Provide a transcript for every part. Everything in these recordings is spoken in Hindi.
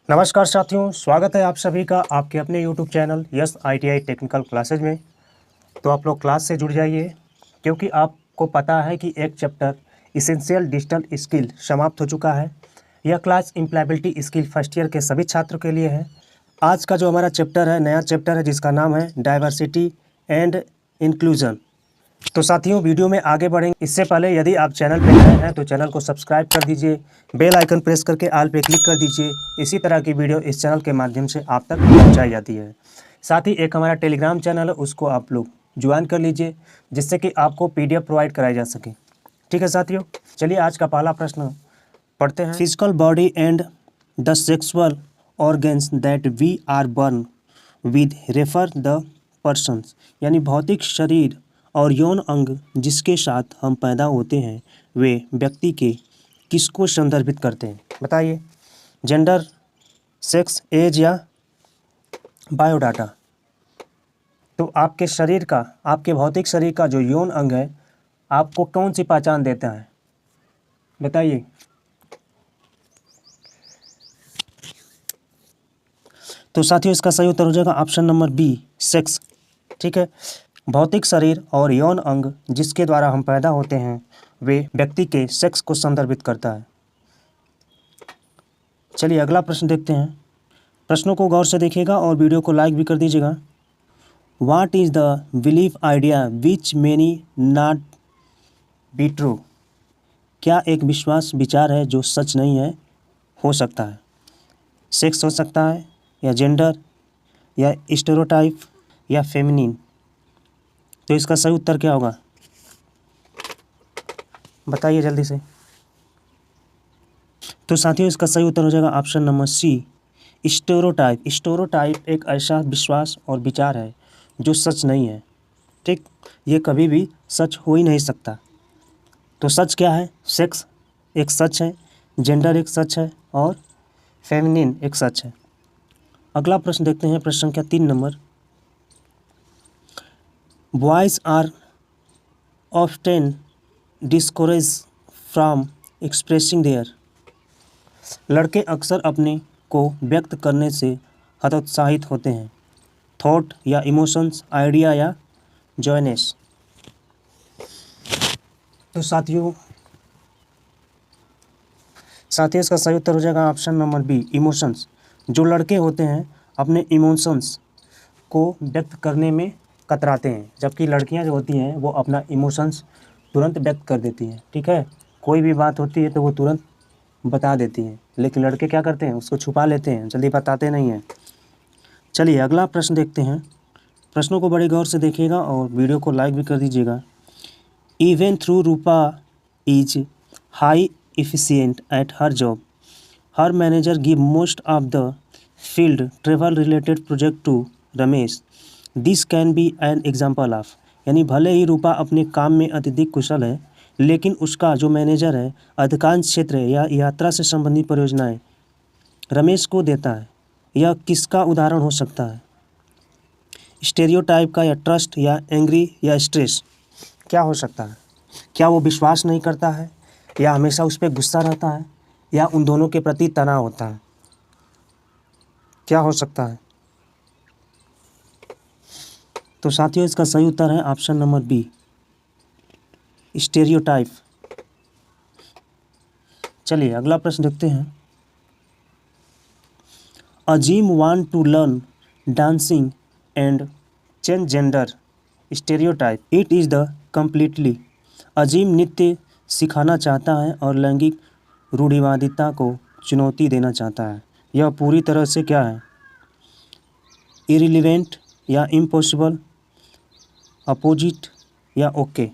नमस्कार साथियों, स्वागत है आप सभी का आपके अपने YouTube channel yes ITI technical classes में। तो आप लोग क्लास से जुड़ जाइए, क्योंकि आपको पता है कि एक चैप्टर इसेंशियल डिजिटल स्किल समाप्त हो चुका है। यह class employability skill first year के सभी छात्रों के लिए है। आज का जो हमारा चैप्टर है, नया चैप्टर है, जिसका नाम है डाइवर्सिटी एंड इंक्लूजन। तो साथियों, वीडियो में आगे बढ़ेंगे इससे पहले यदि आप चैनल पे नए हैं तो चैनल को सब्सक्राइब कर दीजिए, बेल आइकन प्रेस करके ऑल पे क्लिक कर दीजिए। इसी तरह की वीडियो इस चैनल के माध्यम से आप तक पहुंचाई जाती है। साथ ही एक हमारा टेलीग्राम चैनल है, उसको आप लोग ज्वाइन कर लीजिए, जिससे कि आपको PDF प्रोवाइड कराई जा सके। ठीक है साथियों, चलिए आज का पहला प्रश्न पढ़ते हैं। Physical body and the sexual organs that we are born with refer the persons, यानी भौतिक शरीर और यौन अंग जिसके साथ हम पैदा होते हैं वे व्यक्ति के किसको संदर्भित करते हैं? बताइए। जेंडर, सेक्स, एज या बायोडाटा? तो आपके शरीर का, आपके भौतिक शरीर का जो यौन अंग है, आपको कौन सी पहचान देता है? बताइए। तो साथियों, इसका सही उत्तर हो जाएगा ऑप्शन नंबर बी, सेक्स। ठीक है, भौतिक शरीर और यौन अंग जिसके द्वारा हम पैदा होते हैं वे व्यक्ति के सेक्स को संदर्भित करता है। चलिए अगला प्रश्न देखते हैं। प्रश्नों को गौर से देखिएगा और वीडियो को लाइक भी कर दीजिएगा। What is the belief idea which many not be true? क्या एक विश्वास विचार है जो सच नहीं है? हो सकता है सेक्स, हो सकता है या जेंडर या स्टेरियोटाइप या फेमिनिन। तो इसका सही उत्तर क्या होगा? बताइए जल्दी से। तो साथियों, इसका सही उत्तर हो जाएगा option number C, stereotype. Stereotype एक ऐसा विश्वास और विचार है जो सच नहीं है। ठीक, ये कभी भी सच हो ही नहीं सकता। तो सच क्या है? सेक्स एक सच है, जेंडर एक सच है और फेमिनिन एक सच है। अगला प्रश्न देखते हैं, प्रश्न संख्या 3 number. Boys are often discourage from expressing their. लड़के अक्सर अपने को व्यक्त करने से हतोत्साहित होते हैं। थॉट या इमोशंस, आइडिया या जॉयनेस? तो साथियों इसका सही उत्तर हो जाएगा ऑप्शन नंबर बी, इमोशंस। जो लड़के होते हैं अपने इमोशंस को व्यक्त करने में कतराते हैं, जबकि लड़कियां जो होती हैं वो अपना इमोशंस तुरंत व्यक्त कर देती हैं। ठीक है, कोई भी बात होती है तो वो तुरंत बता देती हैं, लेकिन लड़के क्या करते हैं? उसको छुपा लेते हैं, जल्दी बताते नहीं हैं। चलिए अगला प्रश्न देखते हैं। प्रश्नों को बड़ी गौर से देखिएगा और वीडियो को लाइक भी कर दीजिएगा। Even through Rupa is high efficient at her job, her manager give most of the field travel related project to Ramesh. This can be an example of, यानी भले ही रूपा अपने काम में अत्यधिक कुशल है, लेकिन उसका जो मैनेजर है अधिकांश क्षेत्र या यात्रा से संबंधित परियोजनाएं रमेश को देता है। यह किसका उदाहरण हो सकता है? स्टेरियोटाइप का, या ट्रस्ट, या एंग्री, या स्ट्रेस? क्या हो सकता है? क्या वो विश्वास नहीं करता है, या हमेशा उस पर गुस्सा रहता है, या उन दोनों के प्रति तनाव होता है? क्या हो सकता है? तो साथियों, इसका सही उत्तर है ऑप्शन नंबर बी, स्टेरियोटाइप। चलिए अगला प्रश्न देखते हैं। Azeem want to learn dancing and change gender stereotype, it is the completely. Azeem नृत्य सिखाना चाहता है और लैंगिक रूढ़िवादिता को चुनौती देना चाहता है। यह पूरी तरह से क्या है? इरिलीवेंट या इम्पॉसिबल, अपोजिट या ओके?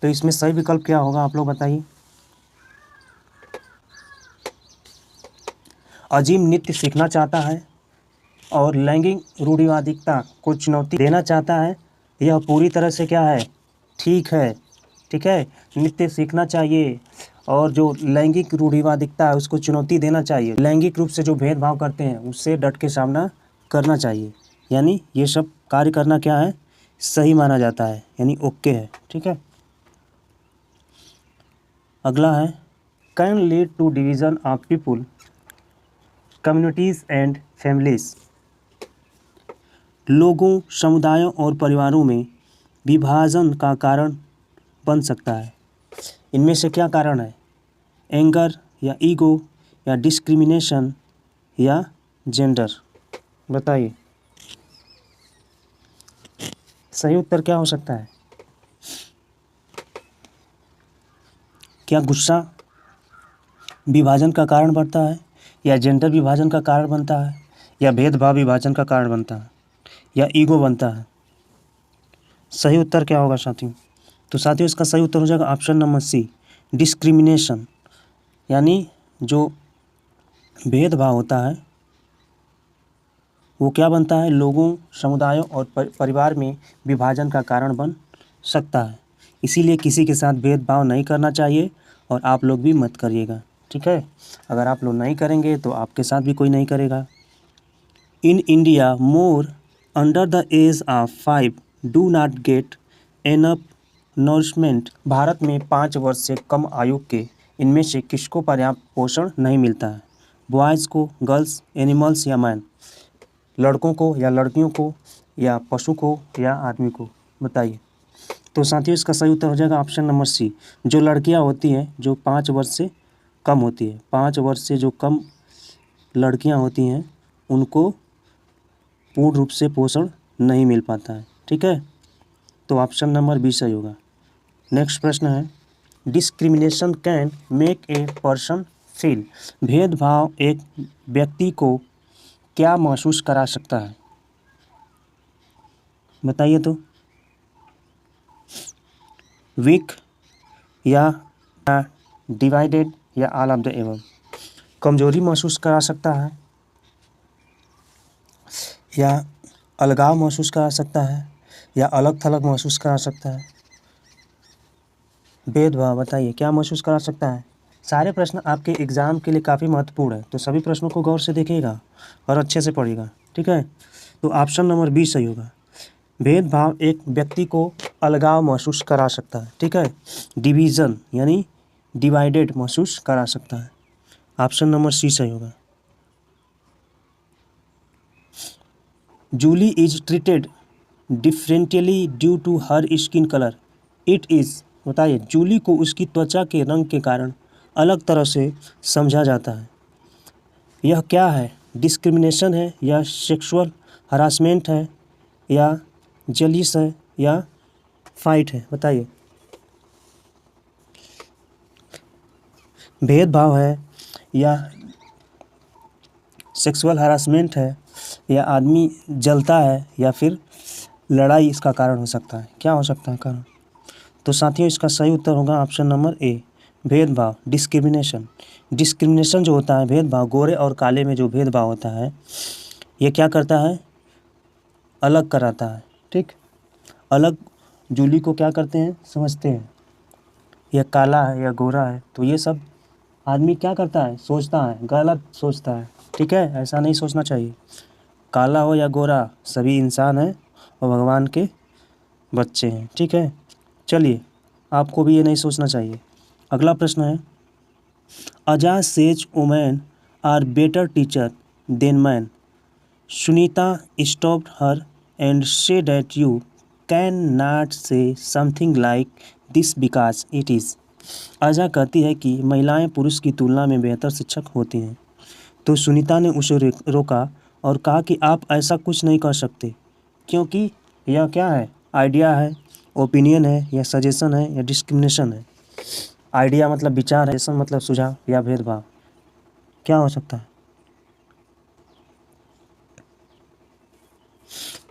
तो इसमें सही विकल्प क्या होगा, आप लोग बताइए। अजीम नृत्य सीखना चाहता है और लैंगिक रूढ़िवादिता को चुनौती देना चाहता है। यह पूरी तरह से क्या है? ठीक है। ठीक है, नृत्य सीखना चाहिए और जो लैंगिक रूढ़िवादिता है उसको चुनौती देना चाहिए। लैंगिक रूप से जो भेदभाव करते हैं उससे डट के सामना करना चाहिए। यानी ये सब कार्य करना क्या है? सही माना जाता है, यानी ओके है। ठीक है, अगला है can lead to division of people communities and families. लोगों, समुदायों और परिवारों में विभाजन का कारण बन सकता है। इनमें से क्या कारण है? एंगर या ईगो या डिस्क्रिमिनेशन या जेंडर। बताइए सही उत्तर क्या हो सकता है? क्या गुस्सा विभाजन का कारण बनता है, या जेंडर विभाजन का कारण बनता है, या भेदभाव विभाजन का कारण बनता है, या ईगो बनता है? सही उत्तर क्या होगा साथियों? तो साथियों इसका सही उत्तर हो जाएगा ऑप्शन नंबर सी, डिस्क्रिमिनेशन। यानी जो भेदभाव होता है वो क्या बनता है? लोगों, समुदायों और परिवार में विभाजन का कारण बन सकता है। इसीलिए किसी के साथ भेदभाव नहीं करना चाहिए और आप लोग भी मत करिएगा, ठीक है? अगर आप लोग नहीं करेंगे तो आपके साथ भी कोई नहीं करेगा। In India more under the age of 5 do not get enough nourishment. भारत में 5 वर्ष से कम आयु के इनमें से किसको पर्याप्त पोषण नहीं मिलता है? बॉयज़ को, गर्ल्स, एनिमल्स या मैन। लड़कों को या लड़कियों को, या पशु को या आदमी को। बताइए। तो साथियों इसका सही उत्तर हो जाएगा ऑप्शन नंबर सी, जो लड़कियां होती हैं जो 5 वर्ष से कम होती है। 5 वर्ष से जो कम लड़कियां होती हैं उनको पूर्ण रूप से पोषण नहीं मिल पाता है, ठीक है? तो ऑप्शन नंबर बी सही होगा। नेक्स्ट प्रश्न है, discrimination can make a person feel. भेदभाव एक व्यक्ति को क्या महसूस करा सकता है? बताइए तो। वीक या डिवाइडेड या ऑल ऑफ द एबव। कमजोरी महसूस करा सकता है, या अलगाव महसूस करा सकता है, या अलग थलग महसूस करा सकता है? भेदभाव बताइए क्या महसूस करा सकता है? सारे प्रश्न आपके एग्ज़ाम के लिए काफ़ी महत्वपूर्ण है, तो सभी प्रश्नों को गौर से देखिएगा और अच्छे से पढ़िएगा, ठीक है? तो ऑप्शन नंबर बी सही होगा। भेदभाव एक व्यक्ति को अलगाव महसूस करा सकता है, ठीक है? डिवीज़न यानी डिवाइडेड महसूस करा सकता है। ऑप्शन नंबर सी सही होगा। Julie is treated differently due to her skin colour. It is. बताइए जूली को उसकी त्वचा के रंग के कारण अलग तरह से समझा जाता है। यह क्या है? डिस्क्रिमिनेशन है, या सेक्सुअल हरासमेंट है, या जेलिस है, या फाइट है? बताइए। भेदभाव है, या सेक्सुअल हरासमेंट है, या आदमी जलता है, या फिर लड़ाई इसका कारण हो सकता है? क्या हो सकता है कारण? तो साथियों इसका सही उत्तर होगा ऑप्शन नंबर ए, भेदभाव, डिस्क्रिमिनेशन। डिस्क्रिमिनेशन जो होता है भेदभाव, गोरे और काले में जो भेदभाव होता है ये क्या करता है? अलग कराता है, ठीक? अलग जूली को क्या करते हैं? समझते हैं यह काला है या गोरा है, तो ये सब आदमी क्या करता है? सोचता है, गलत सोचता है, ठीक है? ऐसा नहीं सोचना चाहिए। काला हो या गोरा सभी इंसान हैं और भगवान के बच्चे हैं, ठीक है? चलिए आपको भी ये नहीं सोचना चाहिए। अगला प्रश्न है, Aja says women are better teacher than man. Sunita stopped her and say that you can not say something like this because it is. Aja कहती है कि महिलाएं पुरुष की तुलना में बेहतर शिक्षक होती हैं। तो सुनीता ने उसे रोका और कहा कि आप ऐसा कुछ नहीं कर सकते, क्योंकि यह क्या है? आइडिया है, ओपिनियन है, या सजेशन है, या डिस्क्रिमिनेशन है? आइडिया मतलब विचार है, सजेशन मतलब सुझाव, या भेदभाव? क्या हो सकता है?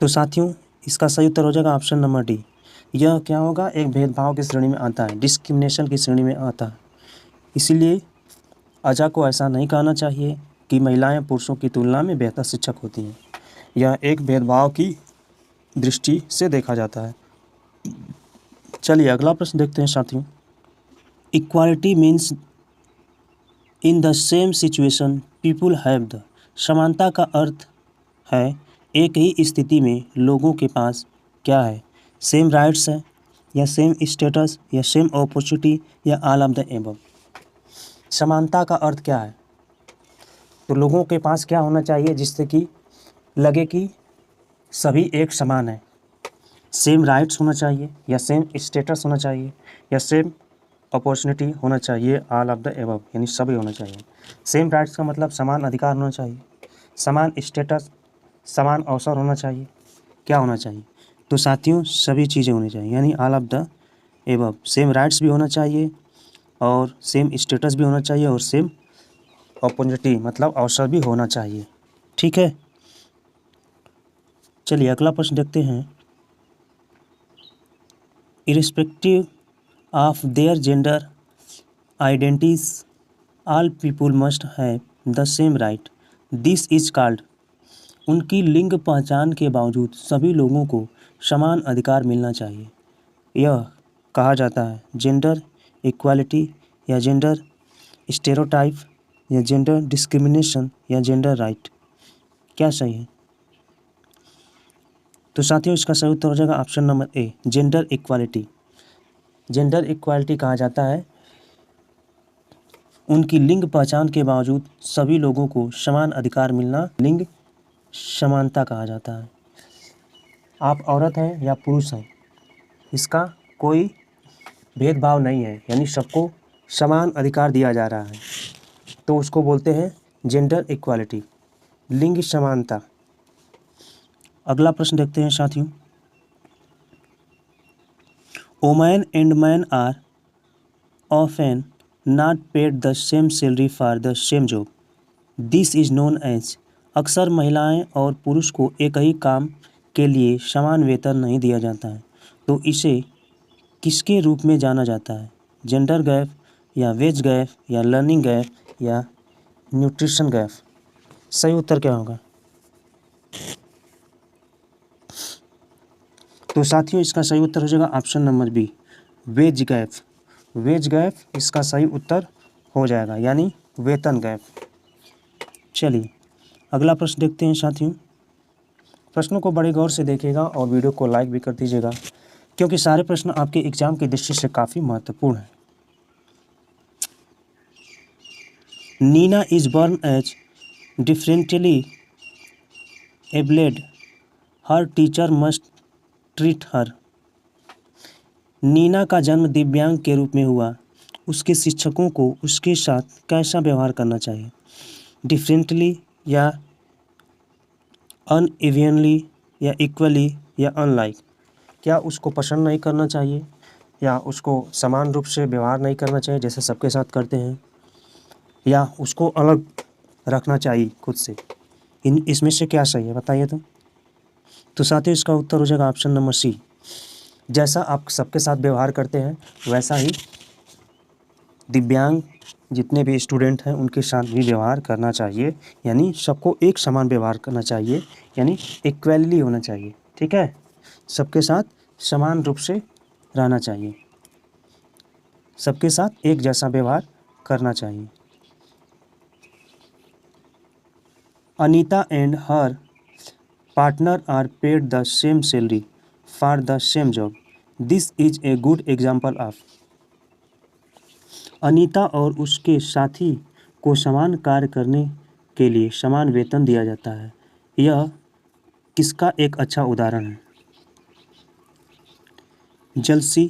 तो साथियों इसका सही उत्तर हो जाएगा ऑप्शन नंबर डी। यह क्या होगा? एक भेदभाव की श्रेणी में आता है, डिस्क्रिमिनेशन की श्रेणी में आता है। इसीलिए अजा को ऐसा नहीं कहना चाहिए कि महिलाएं पुरुषों की तुलना में बेहतर शिक्षक होती हैं। यह एक भेदभाव की दृष्टि से देखा जाता है। चलिए अगला प्रश्न देखते हैं साथियों। Equality means in the same situation people have the. समानता का अर्थ है एक ही स्थिति में लोगों के पास क्या है? सेम राइट्स है, या सेम स्टेटस, या सेम अपॉर्चुनिटी, या ऑल ऑफ द एबव? समानता का अर्थ क्या है? तो लोगों के पास क्या होना चाहिए जिससे कि लगे कि सभी एक समान है। सेम राइट्स होना चाहिए, या सेम स्टेटस होना चाहिए, या सेम अपॉर्चुनिटी होना चाहिए, ऑल ऑफ द एबव, यानी सभी होना चाहिए। सेम राइट्स का मतलब समान अधिकार होना चाहिए, समान स्टेटस, समान अवसर होना चाहिए, क्या होना चाहिए, तो साथियों सभी चीज़ें होनी चाहिए, यानी all of the above. Same rights भी होना चाहिए और सेम स्टेटस भी होना चाहिए और सेम अपॉर्चुनिटी मतलब अवसर भी होना चाहिए। ठीक है, चलिए अगला प्रश्न देखते हैं। Irrespective of their gender identities all people must have the same right, this is called. उनकी लिंग पहचान के बावजूद सभी लोगों को समान अधिकार मिलना चाहिए, यह कहा जाता है जेंडर इक्वालिटी, या जेंडर स्टेरियोटाइप, या जेंडर डिस्क्रिमिनेशन, या जेंडर राइट। क्या सही है? तो साथियों इसका सही उत्तर हो जाएगा option number A, gender equality. Gender equality कहा जाता है उनकी लिंग पहचान के बावजूद सभी लोगों को समान अधिकार मिलना, लिंग समानता कहा जाता है। आप औरत हैं या पुरुष हैं, इसका कोई भेदभाव नहीं है, यानी सबको समान अधिकार दिया जा रहा है, तो उसको बोलते हैं जेंडर इक्वालिटी, लिंग समानता। अगला प्रश्न देखते हैं साथियों। Women and man are often not paid the same salary for the same job, this is known as. अक्सर महिलाएं और पुरुष को एक ही काम के लिए समान वेतन नहीं दिया जाता है, तो इसे किसके रूप में जाना जाता है? जेंडर गैप, या वेज गैप, या लर्निंग गैप, या न्यूट्रिशन गैप। सही उत्तर क्या होगा? तो साथियों इसका सही उत्तर हो जाएगा option number B, wage gap. Wage gap इसका सही उत्तर हो जाएगा, यानी वेतन गैप। चलिए अगला प्रश्न देखते हैं साथियों। प्रश्नों को बड़े गौर से देखिएगा और वीडियो को लाइक भी कर दीजिएगा, क्योंकि सारे प्रश्न आपके एग्जाम की दृष्टि से काफ़ी महत्वपूर्ण हैं। Nina is born as differently abled, her teacher must treat her. Nina का जन्म दिव्यांग के रूप में हुआ, उसके शिक्षकों को उसके साथ कैसा व्यवहार करना चाहिए? डिफरेंटली, या अनइवनली, या इक्वली, या अनलाइक। क्या उसको पसंद नहीं करना चाहिए, या उसको समान रूप से व्यवहार नहीं करना चाहिए जैसे सबके साथ करते हैं, या उसको अलग रखना चाहिए खुद से? इसमें से क्या सही है बताइए तो साथियों इसका उत्तर हो जाएगा ऑप्शन नंबर सी, जैसा आप सबके साथ व्यवहार करते हैं वैसा ही दिव्यांग जितने भी स्टूडेंट हैं उनके साथ भी व्यवहार करना चाहिए, यानी सबको एक समान व्यवहार करना चाहिए, यानी इक्वली होना चाहिए। ठीक है, सबके साथ समान रूप से रहना चाहिए, सबके साथ एक जैसा व्यवहार करना चाहिए। Anita and her partner are paid the same salary for the same job, this is a good example of. Anita और उसके साथी को समान कार्य करने के लिए समान वेतन दिया जाता है, यह किसका एक अच्छा उदाहरण है? जेलसी,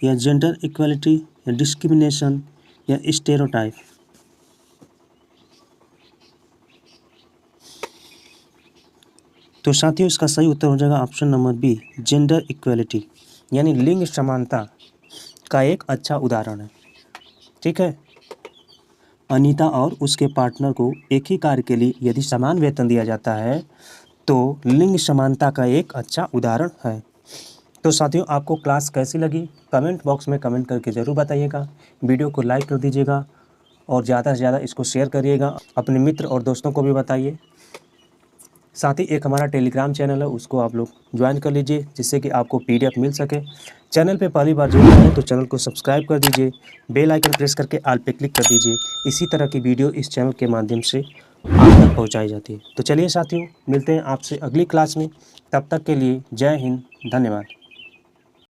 या जेंडर इक्वालिटी, या डिस्क्रिमिनेशन, या स्टेरियोटाइप। तो साथियों इसका सही उत्तर हो जाएगा option number B, gender equality, यानी लिंग समानता का एक अच्छा उदाहरण है। ठीक है, अनीता और उसके पार्टनर को एक ही कार्य के लिए यदि समान वेतन दिया जाता है तो लिंग समानता का एक अच्छा उदाहरण है। तो साथियों आपको क्लास कैसी लगी कमेंट बॉक्स में कमेंट करके ज़रूर बताइएगा, वीडियो को लाइक कर दीजिएगा और ज़्यादा से ज़्यादा इसको शेयर करिएगा, अपने मित्र और दोस्तों को भी बताइए। साथ ही एक हमारा टेलीग्राम चैनल है उसको आप लोग ज्वाइन कर लीजिए, जिससे कि आपको PDF मिल सके। चैनल पे पहली बार जुड़े हैं तो चैनल को सब्सक्राइब कर दीजिए, बेल आइकन प्रेस करके ऑल पे क्लिक कर दीजिए। इसी तरह की वीडियो इस चैनल के माध्यम से आप तक पहुंचाई जाती है। तो चलिए साथियों मिलते हैं आपसे अगली क्लास में, तब तक के लिए जय हिंद, धन्यवाद।